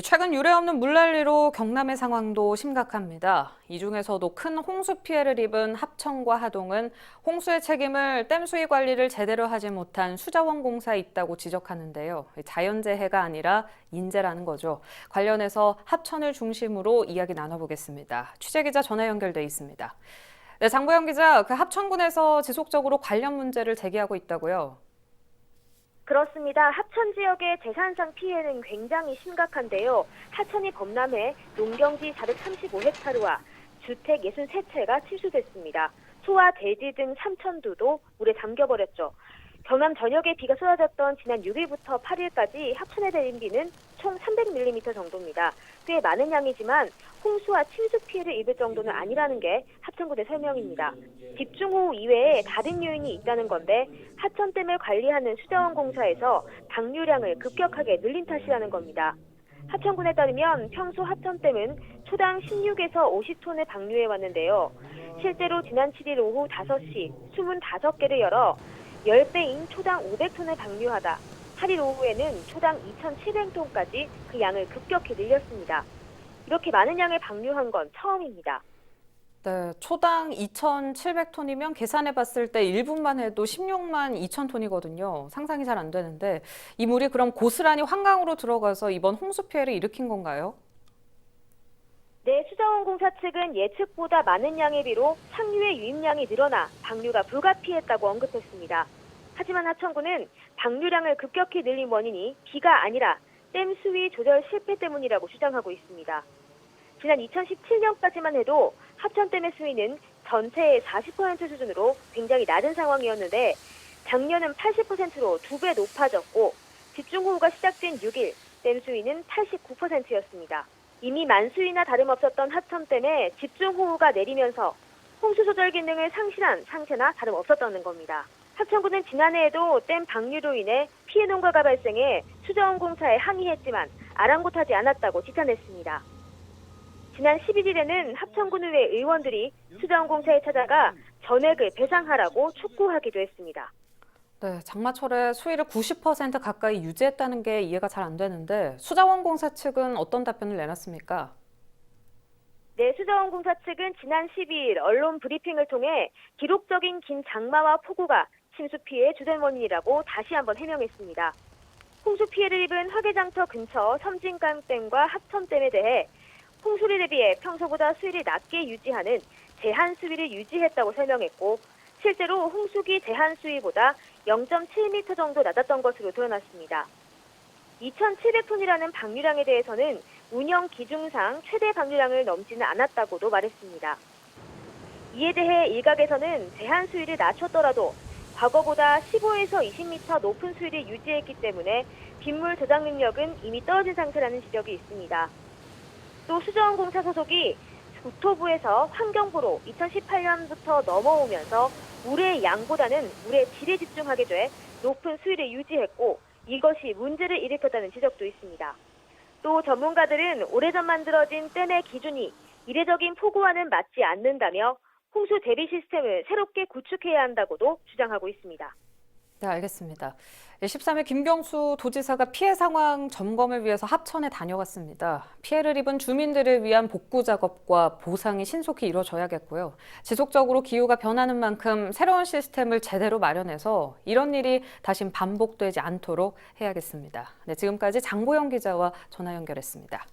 최근 유례 없는 물난리로 경남의 상황도 심각합니다. 이 중에서도 큰 홍수 피해를 입은 합천과 하동은 홍수의 책임을 댐 수위 관리를 제대로 하지 못한 수자원공사에 있다고 지적하는데요. 자연재해가 아니라 인재라는 거죠. 관련해서 합천을 중심으로 이야기 나눠보겠습니다. 취재기자 전화 연결돼 있습니다. 네, 장보영 기자, 그 합천군에서 지속적으로 관련 문제를 제기하고 있다고요? 그렇습니다. 하천 지역의 재산상 피해는 굉장히 심각한데요. 하천이 범람해 농경지 435헥타르와 주택 63채가 침수됐습니다. 소와 돼지 등 3,000두도 물에 잠겨버렸죠. 경남 전역에 비가 쏟아졌던 지난 6일부터 8일까지 합천에 내린 비는 총 300mm 정도입니다. 꽤 많은 양이지만 홍수와 침수 피해를 입을 정도는 아니라는 게 합천군의 설명입니다. 집중호우 이외에 다른 요인이 있다는 건데 하천댐을 관리하는 수자원공사에서 방류량을 급격하게 늘린 탓이라는 겁니다. 합천군에 따르면 평소 하천댐은 초당 16에서 50톤을 방류해 왔는데요. 실제로 지난 7일 오후 5시 25개를 열어 10배인 초당 500톤을 방류하다 8일 오후에는 초당 2,700톤까지 그 양을 급격히 늘렸습니다. 이렇게 많은 양을 방류한 건 처음입니다. 네, 초당 2,700톤이면 계산해 봤을 때 1분만 해도 16만 2천 톤이거든요. 상상이 잘 안 되는데 이 물이 그럼 고스란히 환강으로 들어가서 이번 홍수 피해를 일으킨 건가요? 네, 수자원공사 측은 예측보다 많은 양의 비로 상류의 유입량이 늘어나 방류가 불가피했다고 언급했습니다. 하지만 하천군은 방류량을 급격히 늘린 원인이 비가 아니라 댐 수위 조절 실패 때문이라고 주장하고 있습니다. 지난 2017년까지만 해도 합천댐의 수위는 전체의 40% 수준으로 굉장히 낮은 상황이었는데 작년은 80%로 2배 높아졌고 집중호우가 시작된 6일 댐 수위는 89%였습니다. 이미 만수위나 다름없었던 합천댐에 집중호우가 내리면서 홍수 조절 기능을 상실한 상태나 다름없었다는 겁니다. 합천군은 지난해에도 댐 방류로 인해 피해 농가가 발생해 수자원공사에 항의했지만 아랑곳하지 않았다고 지탄했습니다. 지난 11일에는 합천군의회 의원들이 수자원공사에 찾아가 전액을 배상하라고 촉구하기도 했습니다. 네, 장마철에 수위를 90% 가까이 유지했다는 게 이해가 잘 안 되는데 수자원공사 측은 어떤 답변을 내놨습니까? 네, 수자원공사 측은 지난 12일 언론 브리핑을 통해 기록적인 긴 장마와 폭우가 침수 피해의 주된 원인이라고 다시 한번 해명했습니다. 홍수 피해를 입은 화개장터 근처 섬진강댐과 합천댐에 대해 홍수를 대비해 평소보다 수위를 낮게 유지하는 제한 수위를 유지했다고 설명했고 실제로 홍수기 제한 수위보다 0.7m 정도 낮았던 것으로 드러났습니다. 2,700톤이라는 방류량에 대해서는 운영 기준상 최대 방류량을 넘지는 않았다고도 말했습니다. 이에 대해 일각에서는 제한 수위를 낮췄더라도 과거보다 15에서 20m 높은 수위를 유지했기 때문에 빗물 저장 능력은 이미 떨어진 상태라는 지적이 있습니다. 또 수자원공사 소속이 국토부에서 환경부로 2018년부터 넘어오면서 물의 양보다는 물의 질에 집중하게 돼 높은 수위를 유지했고 이것이 문제를 일으켰다는 지적도 있습니다. 또 전문가들은 오래전 만들어진 댐의 기준이 이례적인 폭우와는 맞지 않는다며 홍수 대비 시스템을 새롭게 구축해야 한다고도 주장하고 있습니다. 네, 알겠습니다. 13일 김경수 도지사가 피해 상황 점검을 위해서 합천에 다녀갔습니다. 피해를 입은 주민들을 위한 복구 작업과 보상이 신속히 이루어져야겠고요. 지속적으로 기후가 변하는 만큼 새로운 시스템을 제대로 마련해서 이런 일이 다시 반복되지 않도록 해야겠습니다. 네, 지금까지 장보영 기자와 전화 연결했습니다.